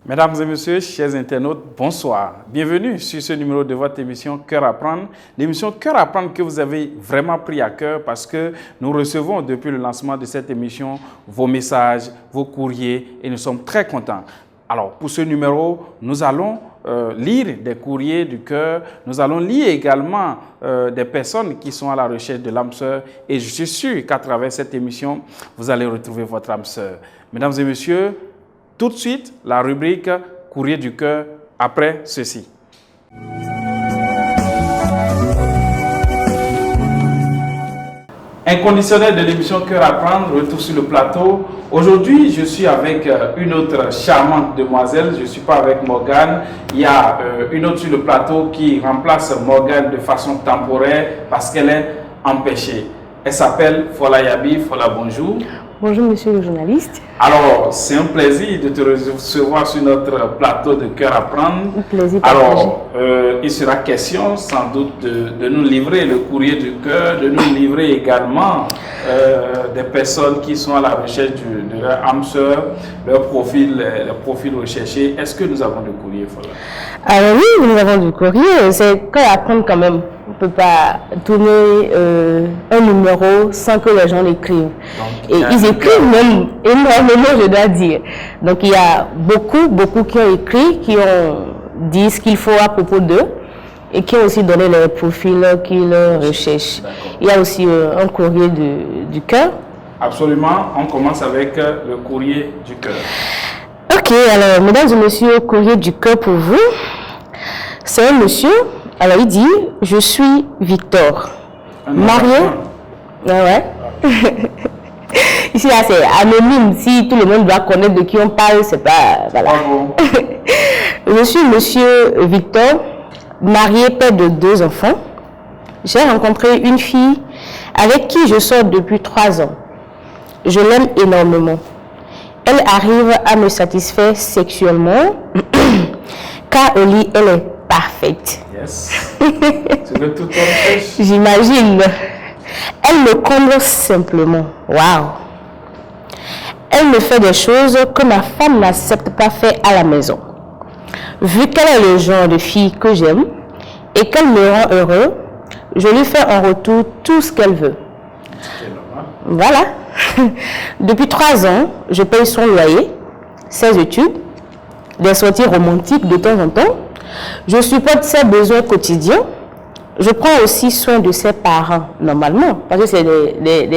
Mesdames et messieurs, chers internautes, bonsoir. Bienvenue sur ce numéro de votre émission Cœur à prendre. L'émission Cœur à prendre que vous avez vraiment pris à cœur parce que nous recevons depuis le lancement de cette émission vos messages, vos courriers et nous sommes très contents. Alors, pour ce numéro, nous allons lire des courriers du cœur. Nous allons lire également des personnes qui sont à la recherche de l'âme sœur. Et je suis sûr qu'à travers cette émission, vous allez retrouver votre âme sœur. Mesdames et messieurs, tout de suite, la rubrique Courrier du cœur après ceci. Inconditionnel de l'émission Cœur à prendre, retour sur le plateau. Aujourd'hui, je suis avec une autre charmante demoiselle. Je ne suis pas avec Morgane. Il y a une autre sur le plateau qui remplace Morgane de façon temporaire parce qu'elle est empêchée. Elle s'appelle Fola Yabi. Fola, bonjour. Bonjour monsieur le journaliste. Alors, c'est un plaisir de te recevoir sur notre plateau de Cœur à prendre. Un plaisir. Alors, il sera question sans doute de nous livrer le courrier du cœur, de nous livrer également des personnes qui sont à la recherche de leur âme sœur, leur profil recherché. Est-ce que nous avons du courrier, Fola? Alors oui, nous avons du courrier. C'est Cœur à prendre quand même. On ne peut pas tourner un numéro sans que les gens l'écrivent. Et ils écrivent même énormément, je dois dire. Donc il y a beaucoup qui ont écrit, qui ont dit ce qu'il faut à propos d'eux et qui ont aussi donné les profils qu'ils recherchent. Il y a aussi un courrier du cœur. Absolument. On commence avec le courrier du cœur. Ok, alors mesdames et messieurs, courrier du cœur pour vous. C'est un monsieur. Alors il dit, je suis Victor, marié. Ouais. Ici là c'est anonyme, si tout le monde doit connaître de qui on parle, c'est pas... Voilà. Je suis monsieur Victor, marié, père de 2 enfants. J'ai rencontré une fille avec qui je sors depuis 3 ans. Je l'aime énormément. Elle arrive à me satisfaire sexuellement, car au lit elle est parfaite. Yes. Tout J'imagine. Elle me comble simplement. Waouh. Elle me fait des choses que ma femme n'accepte pas faire à la maison. Vu qu'elle est le genre de fille que j'aime et qu'elle me rend heureux, je lui fais en retour tout ce qu'elle veut. Voilà. Depuis 3 ans, je paye son loyer, ses études, des sorties romantiques de temps en temps. Je supporte ses besoins quotidiens. Je prends aussi soin de ses parents, normalement, parce que c'est des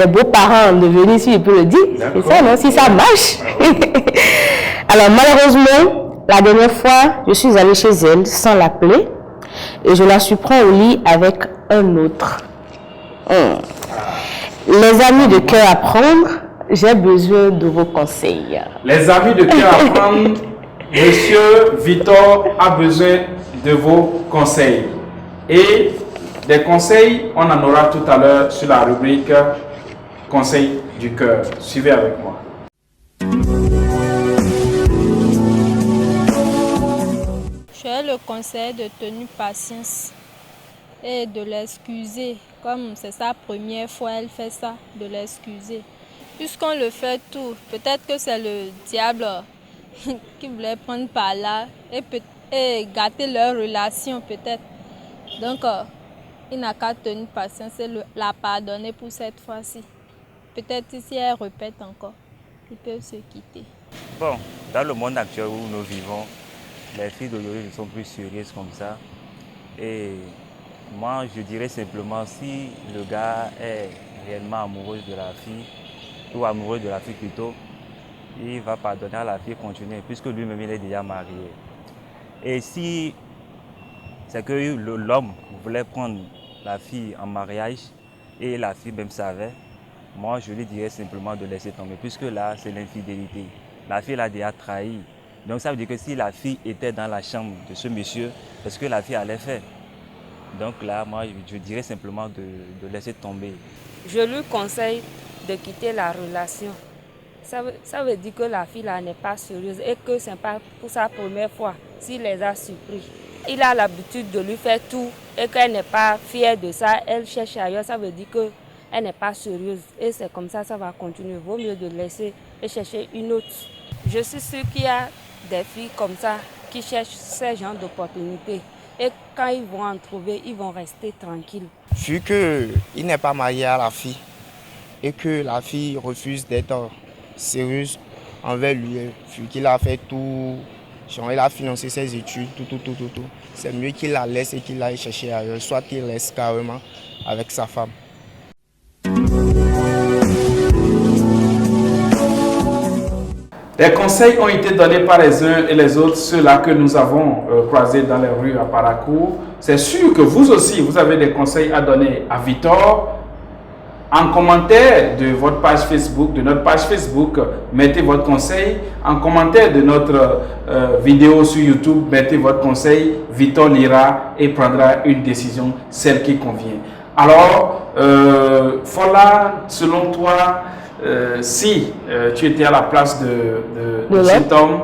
beaux-parents devenus, si je peux le dire. C'est ça, non? Si ça marche. Alors, malheureusement, la dernière fois, je suis allée chez elle sans l'appeler et je la surprends au lit avec un autre. Les amis de Cœur à prendre, j'ai besoin de vos conseils. Les amis de Cœur à prendre, Monsieur Victor a besoin de vos conseils. Et des conseils, on en aura tout à l'heure sur la rubrique Conseils du cœur. Suivez avec moi. J'ai le conseil de tenir patience et de l'excuser. Comme c'est sa première fois, elle fait ça, de l'excuser. Puisqu'on le fait tout, peut-être que c'est le diable qui voulait prendre par là et gâter leur relation peut-être. Donc, il n'a qu'à tenir patience et la pardonner pour cette fois-ci. Peut-être si elle répète encore, ils peuvent se quitter. Bon, dans le monde actuel où nous vivons, les filles d'aujourd'hui ne sont plus sérieuses comme ça. Et moi, je dirais simplement, si le gars est réellement amoureux de la fille, ou amoureux de la fille plutôt, il va pardonner à la fille et continuer, puisque lui-même il est déjà marié. Et si c'est que l'homme voulait prendre la fille en mariage et la fille même savait, moi je lui dirais simplement de laisser tomber, puisque là c'est l'infidélité. La fille l'a déjà trahi. Donc ça veut dire que si la fille était dans la chambre de ce monsieur, c'est ce que la fille allait faire. Donc là, moi je dirais simplement de laisser tomber. Je lui conseille de quitter la relation. Ça veut dire que la fille là n'est pas sérieuse et que ce n'est pas pour sa première fois s'il les a surpris. il a l'habitude de lui faire tout et qu'elle n'est pas fière de ça, elle cherche ailleurs, ça veut dire qu'elle n'est pas sérieuse. Et c'est comme ça va continuer. Vaut mieux de laisser et chercher une autre. Je suis sûre qu'il y a des filles comme ça qui cherchent ce genre d'opportunités. Et quand ils vont en trouver, ils vont rester tranquilles. Vu qu'il n'est pas marié à la fille et que la fille refuse d'être sérieuse envers lui, vu qu'il a fait tout, genre il a financé ses études, tout. C'est mieux qu'il la laisse et qu'il aille chercher ailleurs, soit qu'il reste carrément avec sa femme. Les conseils ont été donnés par les uns et les autres, ceux-là que nous avons croisés dans les rues à Parakou. C'est sûr que vous aussi, vous avez des conseils à donner à Victor. En commentaire de votre page Facebook, de notre page Facebook, mettez votre conseil. En commentaire de notre vidéo sur YouTube, mettez votre conseil. Victor lira et prendra une décision, celle qui convient. Alors, voilà, selon toi, si tu étais à la place de cet homme,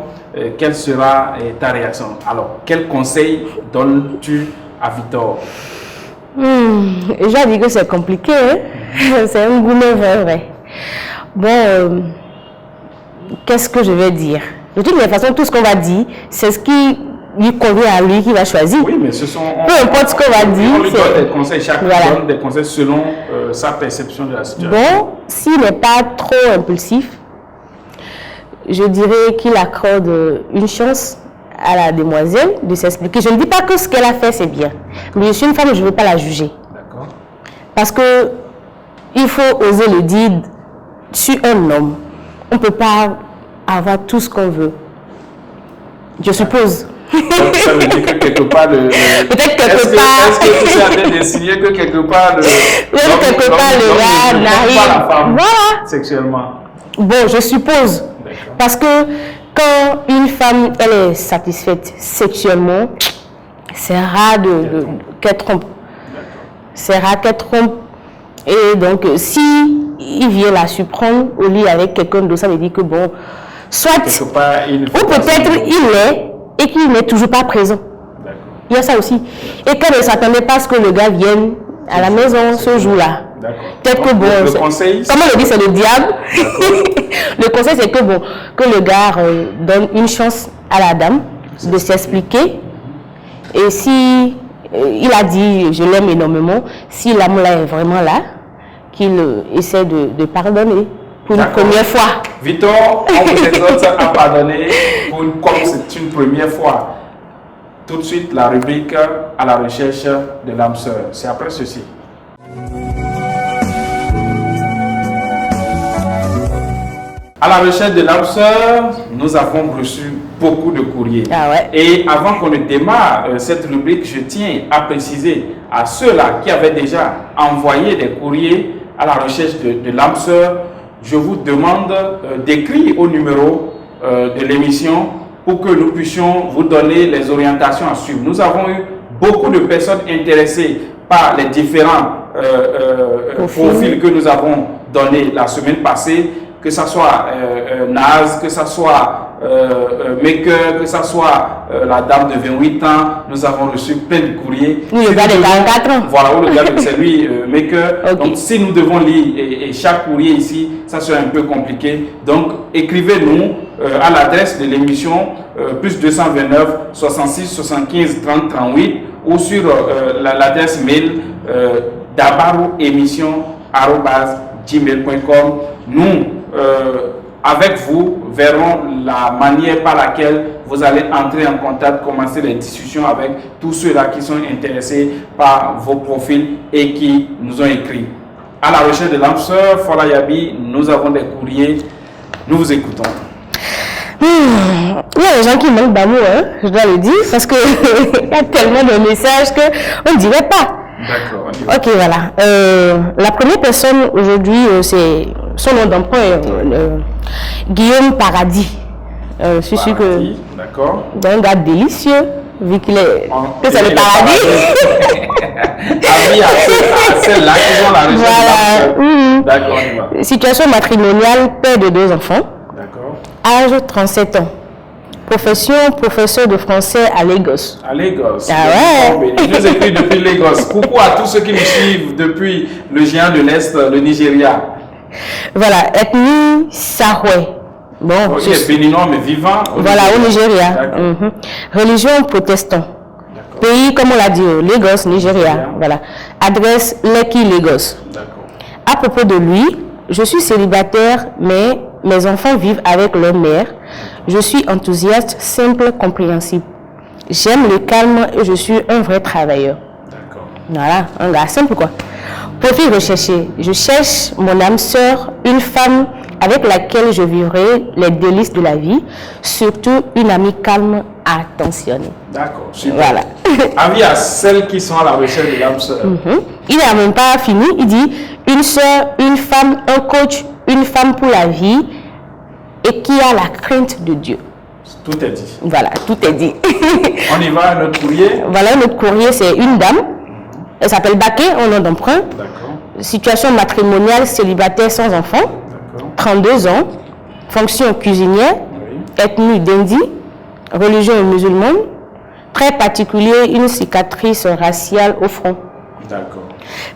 quelle sera ta réaction? Alors, quel conseil donnes-tu à Victor? J'ai dit que c'est compliqué, hein? C'est un gourmet vrai. Bon, qu'est-ce que je vais dire? De toute façon, tout ce qu'on va dire, c'est ce qui lui convient à lui, qui va choisir. Oui, mais ce sont... Peu importe ce qu'on va dire. On lui donne des conseils, chacun donne des conseils selon sa perception de la situation. Bon, s'il n'est pas trop impulsif, je dirais qu'il accorde une chance à la demoiselle de s'expliquer. Je ne dis pas que ce qu'elle a fait, c'est bien. Mais je suis une femme et je ne veux pas la juger. D'accord. Parce que il faut oser le dire sur un homme. On ne peut pas avoir tout ce qu'on veut. Je suppose. Donc, ça veut dire que quelque part... Peut-être quelque part... Est-ce que tu es en train d'essayer que quelque part... le gars n'arrive pas la femme voilà. Sexuellement. Bon, je suppose. Parce que quand une femme elle est satisfaite sexuellement, c'est rare qu'elle trompe. C'est rare qu'elle trompe. Et donc, si il vient la surprendre au lit avec quelqu'un d'autre, ça veut dire que bon, soit, ou peut-être il est et qu'il n'est toujours pas présent. Il y a ça aussi. Et quand elle ne s'attendait pas à ce que le gars vienne à la maison ce jour-là. Peut-être que bon, le conseil, comme on le dit, c'est le diable. Le conseil, c'est que bon, que le gars donne une chance à la dame de s'expliquer. Et si il a dit je l'aime énormément, si l'amour est vraiment là, qu'il essaie de pardonner pour une première fois. Victor, on vous exhorte à pardonner comme c'est une première fois. Tout de suite, la rubrique à la recherche de l'âme sœur. C'est après ceci. À la recherche de l'âme sœur, nous avons reçu beaucoup de courriers. Ah ouais. Et avant qu'on ne démarre cette rubrique, je tiens à préciser à ceux-là qui avaient déjà envoyé des courriers à la recherche de l'âme sœur, je vous demande d'écrire au numéro de l'émission pour que nous puissions vous donner les orientations à suivre. Nous avons eu beaucoup de personnes intéressées par les différents profils que nous avons donnés la semaine passée, que ce soit Naz, que ce soit Maker, que ce soit la dame de 28 ans, nous avons reçu plein de courriers. Oui, le gars de 44 ans. Voilà, le gars, c'est lui, Maker. Okay. Donc, si nous devons lire et chaque courrier ici, ça serait un peu compliqué. Donc, écrivez-nous à l'adresse de l'émission plus 229 66 75 30 38 ou sur l'adresse mail dabarouémission@gmail.com. Nous, avec vous, verrons la manière par laquelle vous allez entrer en contact, commencer les discussions avec tous ceux-là qui sont intéressés par vos profils et qui nous ont écrit. À la recherche de l'âme sœur, Fola Yabi, nous avons des courriers. Nous vous écoutons. Il y a des gens qui manquent d'amour, hein, je dois le dire, parce qu'il y a tellement de messages qu'on ne dirait pas. D'accord. Ok, voilà. La première personne aujourd'hui, c'est son nom d'emprunt, Guillaume Paradis. Je suis sûr que c'est un gars délicieux, vu qu'il est que c'est le paradis. Celle-là qui ont la recherche. Voilà. D'accord. Situation matrimoniale, père de 2 enfants. D'accord. Âge 37 ans. Profession, professeur de français à Lagos. À Lagos. Ah ouais. Je nous écris depuis Lagos. Coucou à tous ceux qui nous suivent depuis le géant de l'Est, le Nigeria. Voilà, ethnie Sahwe. Bon, Ok, béninois mais vivant. Voilà, au Nigeria. D'accord. Religion protestant. Pays, comme on l'a dit, Lagos, Nigeria. Voilà. Adresse Lekki, Lagos. D'accord. À propos de lui, je suis célibataire, mais mes enfants vivent avec leur mère. Je suis enthousiaste, simple, compréhensible. J'aime le calme et je suis un vrai travailleur. D'accord. Voilà, un gars simple quoi. Profil recherché. Je cherche mon âme sœur, une femme avec laquelle je vivrai les délices de la vie, surtout une amie calme, attentionnée. D'accord. Super. Voilà. Avis à celles qui sont à la recherche de l'âme sœur. Il n'a même pas fini. Il dit une sœur, une femme, un coach, une femme pour la vie et qui a la crainte de Dieu. Tout est dit. Voilà, tout est dit. On y va, notre courrier. Voilà, notre courrier, c'est une dame. Elle s'appelle Baké, au nom d'emprunt. D'accord. Situation matrimoniale, célibataire sans enfant. D'accord. 32 ans. Fonction cuisinière. Oui. Ethnie d'Indi. Religion musulmane. Très particulier, une cicatrice raciale au front. D'accord.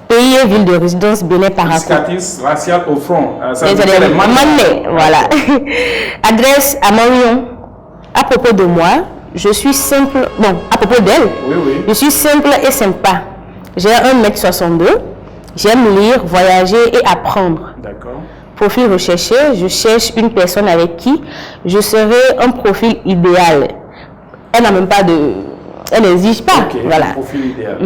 Pays et ville de résidence Bénin-Parakou. Cicatrice raciale au front. Ça veut Désolé, dire les mains. Mané, voilà. Adresse à Marion. À propos de moi, je suis simple. Bon, à propos d'elle, Oui, oui. je suis simple et sympa. J'ai 1m62. J'aime lire, voyager et apprendre. D'accord. Profil recherché, je cherche une personne avec qui je serai un profil idéal. Elle n'a même pas de... Elle n'exige pas. Ok, Voilà. profil idéal.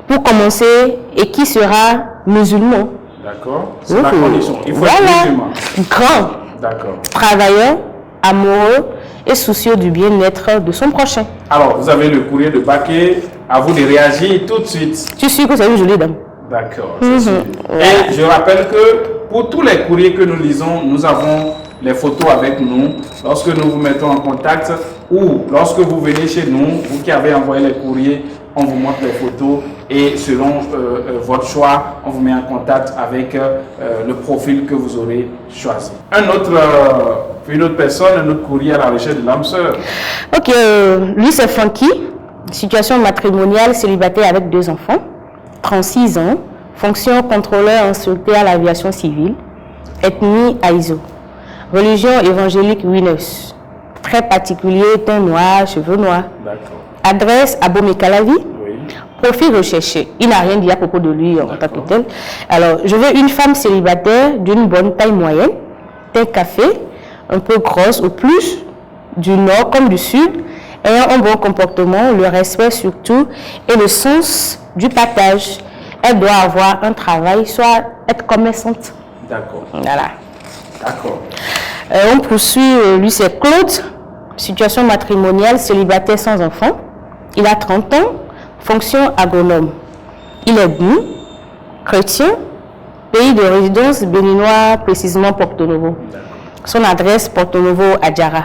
Pour commencer, et qui sera musulman. D'accord. C'est la condition. Il faut être Voilà. musulman. Grand, D'accord. travailleur, amoureux et soucieux du bien-être de son prochain. Alors, vous avez le courrier de Baké. À vous de réagir tout de suite. Tu suis que c'est une jolie dame. D'accord. c'est suivi. Et je rappelle que pour tous les courriers que nous lisons, nous avons les photos avec nous. Lorsque nous vous mettons en contact ou lorsque vous venez chez nous, vous qui avez envoyé les courriers, on vous montre les photos et selon votre choix, on vous met en contact avec le profil que vous aurez choisi. Une autre personne, un autre courrier à la recherche de l'âme sœur. Ok, lui c'est Funky. Situation matrimoniale, célibataire avec 2 enfants. 36 ans. Fonction contrôleur instructeur à l'aviation civile. Ethnie Aizo. Religion évangélique Winners. Très particulier, teint noir, cheveux noirs. D'accord. Adresse à Bomekalavi. Oui. Profil recherché. Il n'a rien dit à propos de lui en tant que tel. Alors, je veux une femme célibataire d'une bonne taille moyenne, teint café, un peu grosse, au plus du nord comme du sud, ayant un bon comportement, le respect surtout et le sens du partage. Elle doit avoir un travail, soit être commerçante. D'accord. Voilà. D'accord. On poursuit, lui c'est Claude, situation matrimoniale, célibataire sans enfant. Il a 30 ans, fonction agronome. Il est nu, chrétien, pays de résidence béninois, précisément Porto Novo. Son adresse Porto Novo à Djara.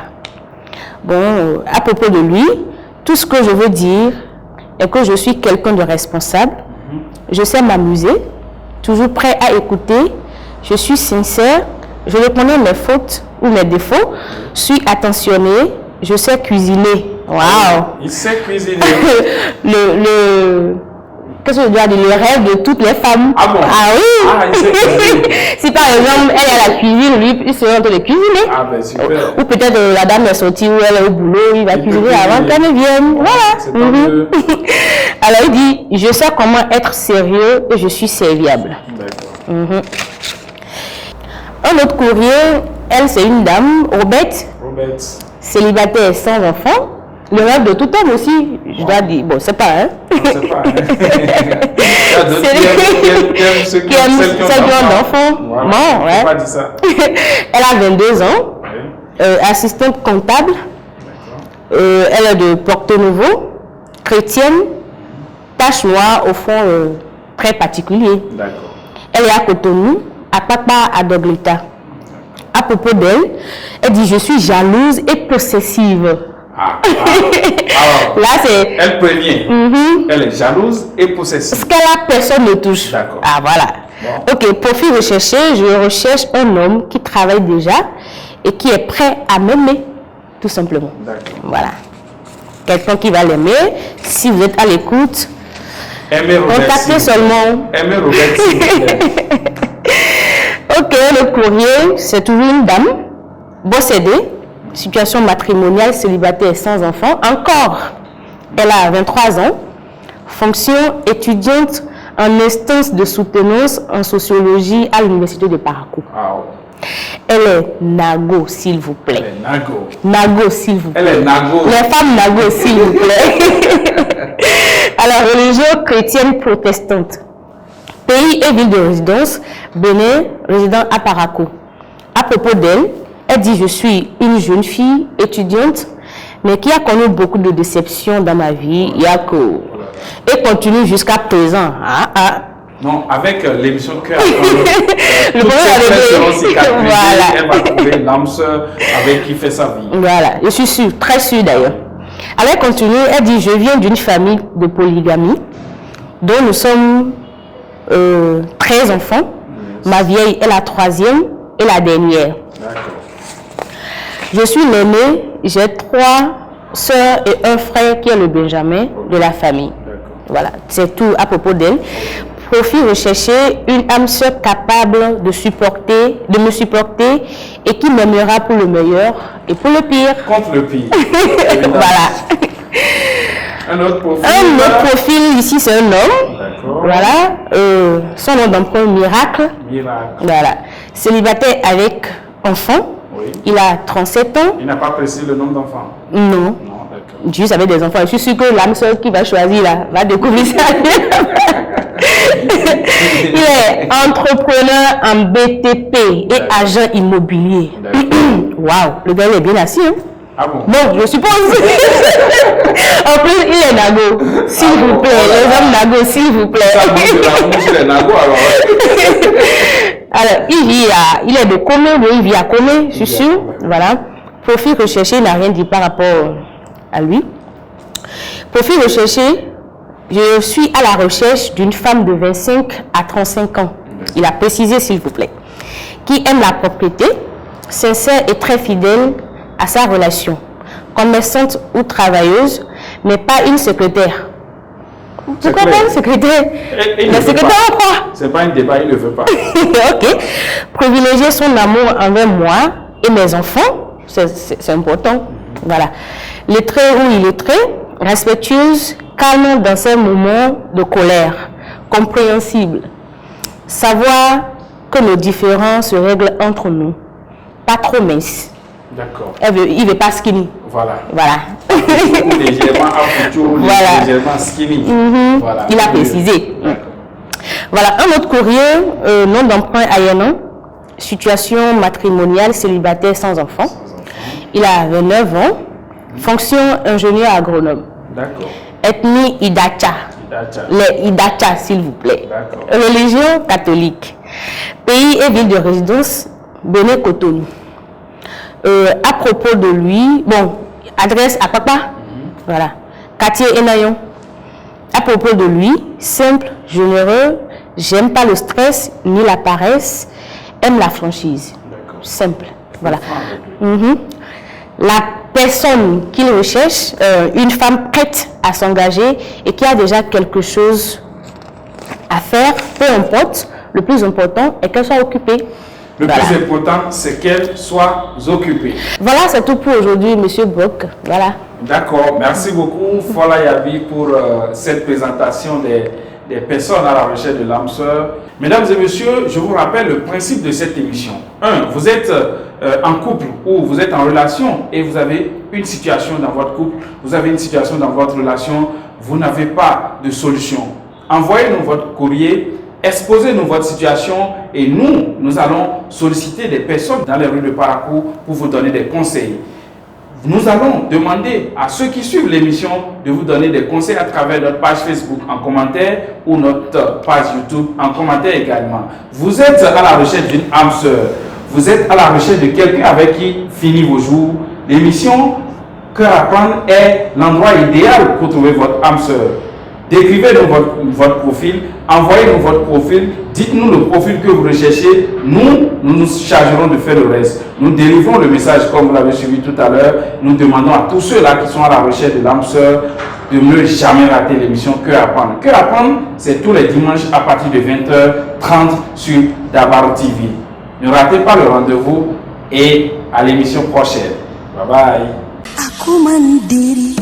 Bon, à propos de lui, tout ce que je veux dire est que je suis quelqu'un de responsable. Je sais m'amuser, toujours prêt à écouter. Je suis sincère, je reconnais mes fautes ou mes défauts. Je suis attentionné, je sais cuisiner. Waouh! Il sait cuisiner. Qu'est-ce que je dois dire? Le rêve de toutes les femmes. Ah bon? Ah oui! Ah, il sait cuisiner. Si par exemple, elle est à la cuisine, lui, il sera en train de cuisiner. Ah ben super. Ou peut-être la dame est sortie ou elle est au boulot, il va cuisiner peut avant cuisiner. qu'elle ne vienne. Voilà. C'est tant mieux. Alors il dit, je sais comment être sérieux et je suis serviable. D'accord. Un autre courrier, elle c'est une dame, Robert, Robert. célibataire sans enfant. Le rêve de tout homme aussi, je dois dire. Bon, c'est pas, hein. Je sais pas. Hein. Il y a d'autres qui aiment ceux qui aiment celles qui ont celles qui ont d'enfants. d'enfants. Voilà, Bon, faut ouais. pas dire ça. Elle a 22 ans, Oui. assistante comptable. D'accord. Elle est de Porto Novo, chrétienne, tache noire au fond très particulier. D'accord. Elle est à Cotonou, à Papa à Doglita. À propos d'elle, elle dit je suis jalouse et possessive. Alors, Là c'est elle prévient. Elle est jalouse et possessive. ce qu'elle a, personne ne touche. D'accord. Ah voilà. Bon. Ok, profil recherché, je recherche un homme qui travaille déjà et qui est prêt à m'aimer. tout simplement. D'accord. Voilà. Quelqu'un qui va l'aimer. Si vous êtes à l'écoute, contactez seulement. Aimez Robert, s'il vous plaît. Ok, le courrier, c'est toujours une dame, possédée, situation matrimoniale, célibataire, sans enfant. Encore, elle a 23 ans, fonction étudiante en instance de soutenance en sociologie à l'université de Parakou. Ah, Elle est Nago, s'il vous plaît. elle est Nago. Nago, s'il vous plaît. Elle est Nago. Les femmes Nago, s'il vous plaît. Alors, religion chrétienne protestante. Pays et ville de résidence, Bénin, résident à Parakou. À propos d'elle, elle dit: je suis une jeune fille étudiante, mais qui a connu beaucoup de déceptions dans ma vie. Et continue jusqu'à présent. Non, avec l'émission Cœur, le problème voilà. Elle va trouver l'âme sœur avec qui fait sa vie. Voilà, je suis sûre, très sûre d'ailleurs. Alors elle continue, elle dit: je viens d'une famille de polygamie, dont nous sommes 13 enfants. Ma vieille est la 3e et la dernière. Je suis l'aînée, j'ai 3 sœurs et un frère qui est le Benjamin de la famille. Voilà, c'est tout à propos d'elle. Profil recherché, une âme sœur capable de me supporter et qui m'aimera pour le meilleur et pour le pire. Contre le pire. Voilà. Un autre profil. Un autre profil ici, c'est un homme. D'accord. Voilà. Son nom d'emprunt, Miracle. Miracle. Voilà. Célibataire avec enfant. Oui. Il a 37 ans. Il n'a pas précisé le nombre d'enfants. Non. Non, d'accord. Juste avec des enfants. Je suis sûre que l'âme sœur qui va choisir là va découvrir ça. Il est entrepreneur en BTP et agent immobilier. Waouh, le gars il est bien assis. Hein? Ah bon? Bon, je suppose. En plus, il est Nago. S'il vous plaît, les hommes Nago, s'il vous plaît. Ça montre de l'amour sur les Nago alors. Alors, il est de Comé, il vit à Comé, je suis sûre. Voilà. Profil recherché, il n'a rien dit par rapport à lui. Profil recherché, je suis à la recherche d'une femme de 25 à 35 ans. Il a précisé, s'il vous plaît. Qui aime la propriété, sincère et très fidèle à sa relation. Commerçante ou travailleuse, mais pas une secrétaire. Pourquoi pas une secrétaire? La secrétaire en quoi? C'est pas un débat, il ne le veut pas. Ok. Privilégier son amour envers moi et mes enfants, c'est important. Voilà. Lettré ou illettré, respectueuse, calme dans ses moments de colère, compréhensible. Savoir que nos différends se règlent entre nous. Pas trop mince. D'accord. Il ne veut pas skinny. Voilà. Voilà. Ou légèrement affutu, ou voilà. légèrement skinny. Voilà. Il a précisé. Voilà. Un autre courrier, nom d'emprunt Ayanan, situation matrimoniale, célibataire sans enfant. Il a 29 ans, fonction ingénieur agronome. D'accord. Ethnie Idacha. Les Idacha, s'il vous plaît. Religion catholique. Pays et ville de résidence, Bénin Cotonou. À propos de lui, bon, adresse à papa. Voilà. Quartier Enayon. À propos de lui, simple, généreux, j'aime pas le stress ni la paresse, aime la franchise. Simple. Voilà. La personne qu'il recherche, une femme prête à s'engager et qui a déjà quelque chose à faire, peu importe, le plus important est qu'elle soit occupée. Le plus important, c'est qu'elle soit occupée. Voilà, c'est tout pour aujourd'hui, Monsieur Brock. Voilà. D'accord, merci beaucoup, Fola Yabi, pour cette présentation des personnes à la recherche de l'âme sœur. Mesdames et messieurs, je vous rappelle le principe de cette émission. 1. Vous êtes en couple ou vous êtes en relation et vous avez une situation dans votre couple, vous avez une situation dans votre relation, vous n'avez pas de solution. Envoyez-nous votre courrier, exposez-nous votre situation et nous allons solliciter des personnes dans les rues de Parakou pour vous donner des conseils. Nous allons demander à ceux qui suivent l'émission de vous donner des conseils à travers notre page Facebook en commentaire ou notre page YouTube en commentaire également. Vous êtes à la recherche d'une âme sœur, vous êtes à la recherche de quelqu'un avec qui finir vos jours. L'émission Cœur à prendre est l'endroit idéal pour trouver votre âme sœur. Décrivez-nous votre profil, envoyez-nous votre profil, dites-nous le profil que vous recherchez. Nous nous chargerons de faire le reste. Nous délivrons le message comme vous l'avez suivi tout à l'heure. Nous demandons à tous ceux-là qui sont à la recherche de l'âme sœur de ne jamais rater l'émission Cœur Apprendre. Cœur Apprendre, c'est tous les dimanches à partir de 20h30 sur Dabar TV. Ne ratez pas le rendez-vous et à l'émission prochaine. Bye bye. Aku mandiri